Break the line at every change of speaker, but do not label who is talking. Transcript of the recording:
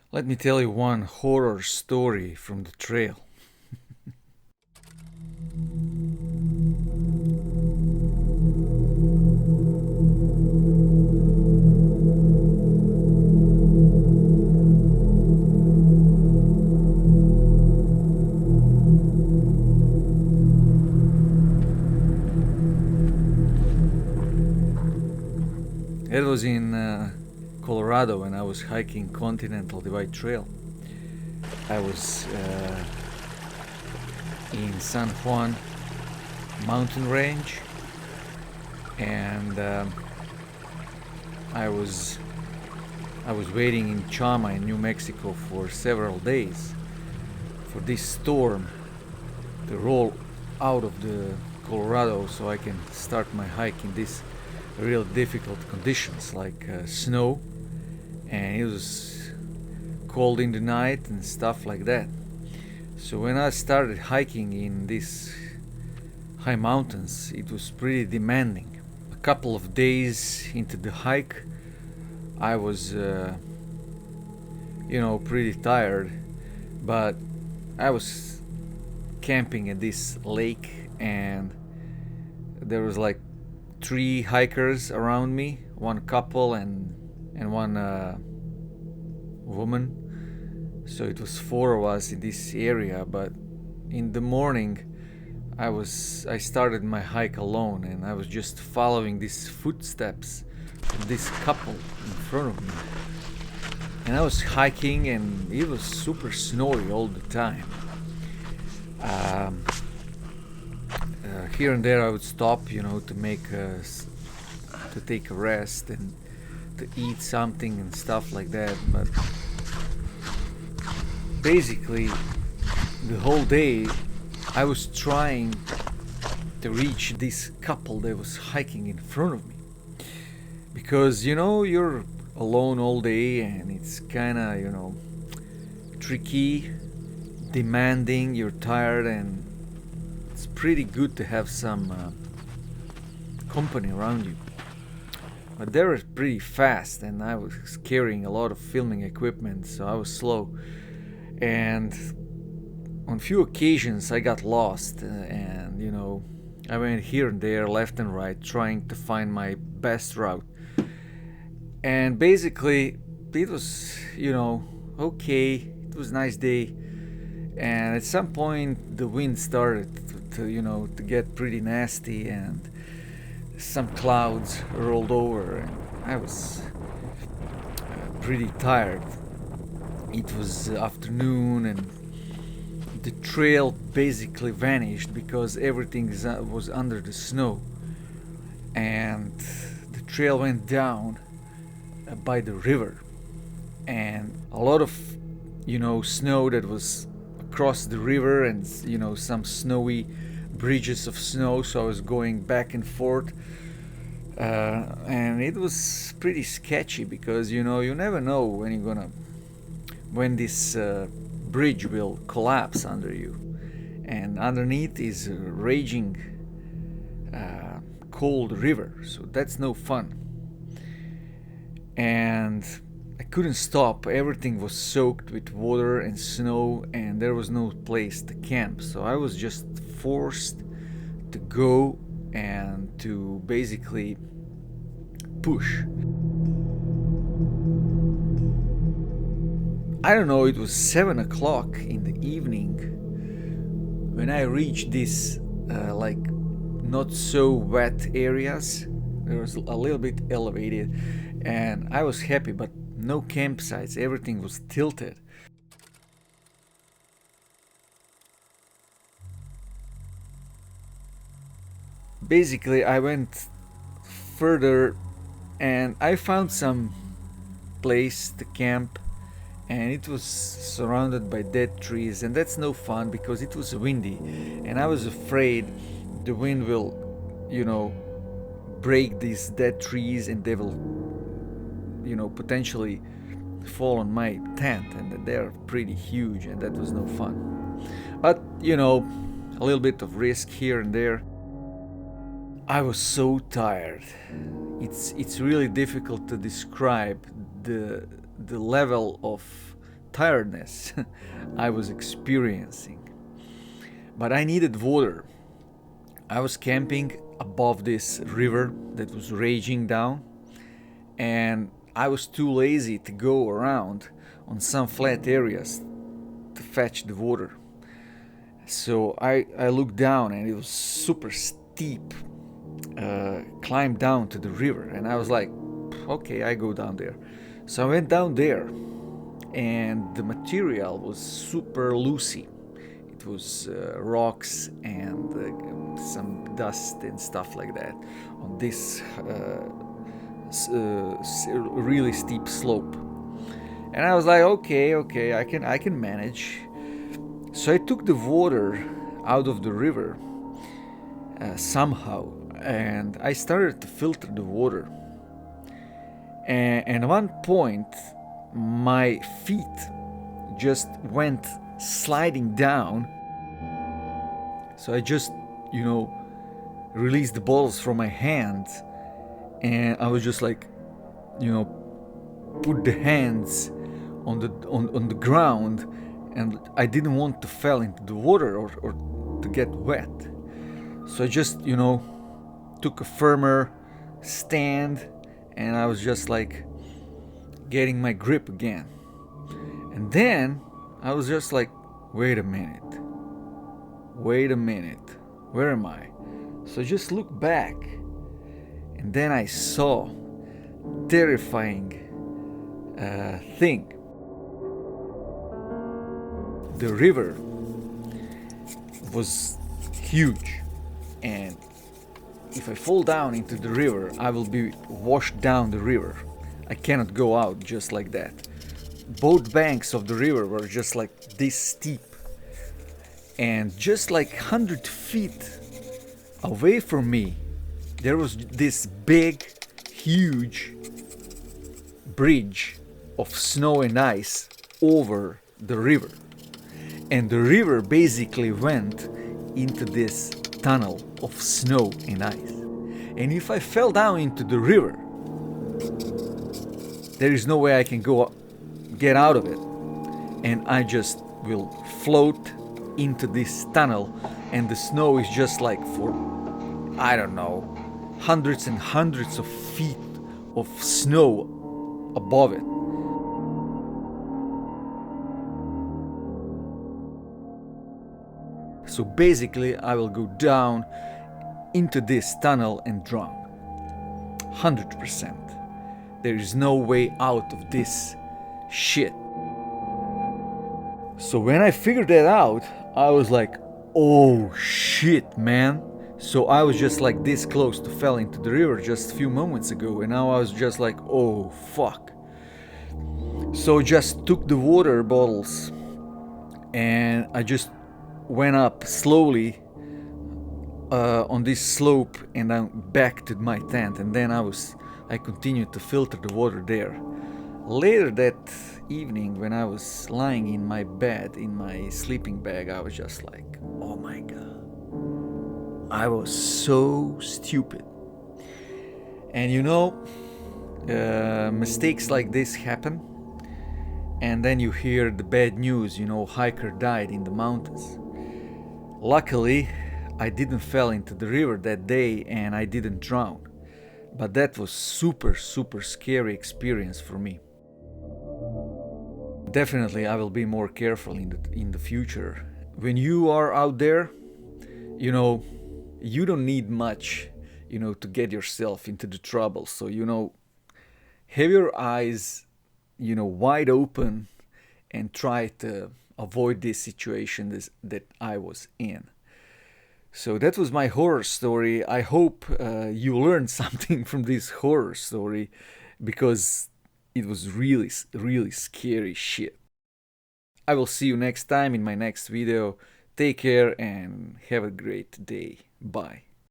Let me tell you one horror story from the trail. It was in Colorado when I was hiking Continental Divide Trail. I was in San Juan mountain range, and I was waiting in Chama in New Mexico for several days for this storm to roll out of the Colorado, so I can start my hike in these real difficult conditions like snow, and it was cold in the night and stuff like that. So when I started hiking in these high mountains, it was pretty demanding. A couple of days into the hike, I was pretty tired, but I was camping at this lake, and there was like 3 hikers around me, one couple and one woman. So it was 4 of us in this area. But in the morning, I started my hike alone, and I was just following these footsteps from this couple in front of me. And I was hiking, and it was super snowy all the time. Here and there I would stop, to take a rest and to eat something and stuff like that. But basically, the whole day I was trying to reach this couple that was hiking in front of me, because you're alone all day, and it's kind of tricky, demanding. You're tired, and it's pretty good to have some company around you. But they were pretty fast, and I was carrying a lot of filming equipment, so I was slow. And on few occasions I got lost, and I went here and there, left and right, trying to find my best route. And basically, it was okay. It was a nice day, and at some point the wind started to get pretty nasty, and some clouds rolled over, and I was pretty tired. It was afternoon, and the trail basically vanished because everything was under the snow, and the trail went down by the river, and a lot of snow that was across the river, and some snowy bridges of snow. So I was going back and forth, and it was pretty sketchy, because you never know when this bridge will collapse under you, and underneath is a raging cold river, so that's no fun. And I couldn't stop. Everything was soaked with water and snow, and there was no place to camp. So I was just forced to go and to basically push. I don't know, it was 7 o'clock in the evening when I reached this not so wet areas. There was a little bit elevated, and I was happy, but no campsites. Everything was tilted. Basically, I went further, and I found some place to camp, and it was surrounded by dead trees, and that's no fun because it was windy, and I was afraid the wind will break these dead trees, and they will potentially fall on my tent, and they're pretty huge, and that was no fun. But a little bit of risk here and there. I was so tired. It's really difficult to describe the level of tiredness I was experiencing. But I needed water. I was camping above this river that was raging down, and I was too lazy to go around on some flat areas to fetch the water. So I looked down, and it was super steep climb down to the river, and I was like, okay, I go down there. So I went down there, and the material was super loosey. It was rocks and some dust and stuff like that on this really steep slope. And I was like, okay, I can manage. So I took the water out of the river somehow, and I started to filter the water. And at one point, my feet just went sliding down. So I just, released the balls from my hands, and I was just like, put the hands on the ground, and I didn't want to fall into the water or to get wet. So I just, took a firmer stand, and I was just like getting my grip again. And then I was just like, wait a minute, where am I? So I just looked back, and then I saw terrifying thing. The river was huge, and if I fall down into the river, I will be washed down the river. I cannot go out just like that. Both banks of the river were just like this steep, and just like 100 feet away from me, there was this big, huge bridge of snow and ice over the river. And the river basically went into this tunnel of snow and ice. And if I fell down into the river, there is no way I can get out of it. And I just will float into this tunnel, and the snow is just like for, I don't know, hundreds and hundreds of feet of snow above it. So basically I will go down into this tunnel and drown. 100%. There is no way out of this shit. So when I figured that out, I was like, oh shit, man. So I was just like this close to fall into the river just a few moments ago, and now I was just like, oh fuck. So just took the water bottles, and I just went up slowly on this slope and then back to my tent, and then I continued to filter the water there. Later that evening, when I was lying in my bed, in my sleeping bag, I was just like, oh my god, I was so stupid. And mistakes like this happen, and then you hear the bad news, hiker died in the mountains. Luckily, I didn't fall into the river that day, and I didn't drown. But that was super scary experience for me. Definitely I will be more careful in the future. When you are out there, you don't need much, to get yourself into the trouble. So, have your eyes, wide open, and try to avoid this situation that I was in. So that was my horror story. I hope you learned something from this horror story, because it was really scary shit. I will see you next time in my next video. Take care and have a great day. Bye.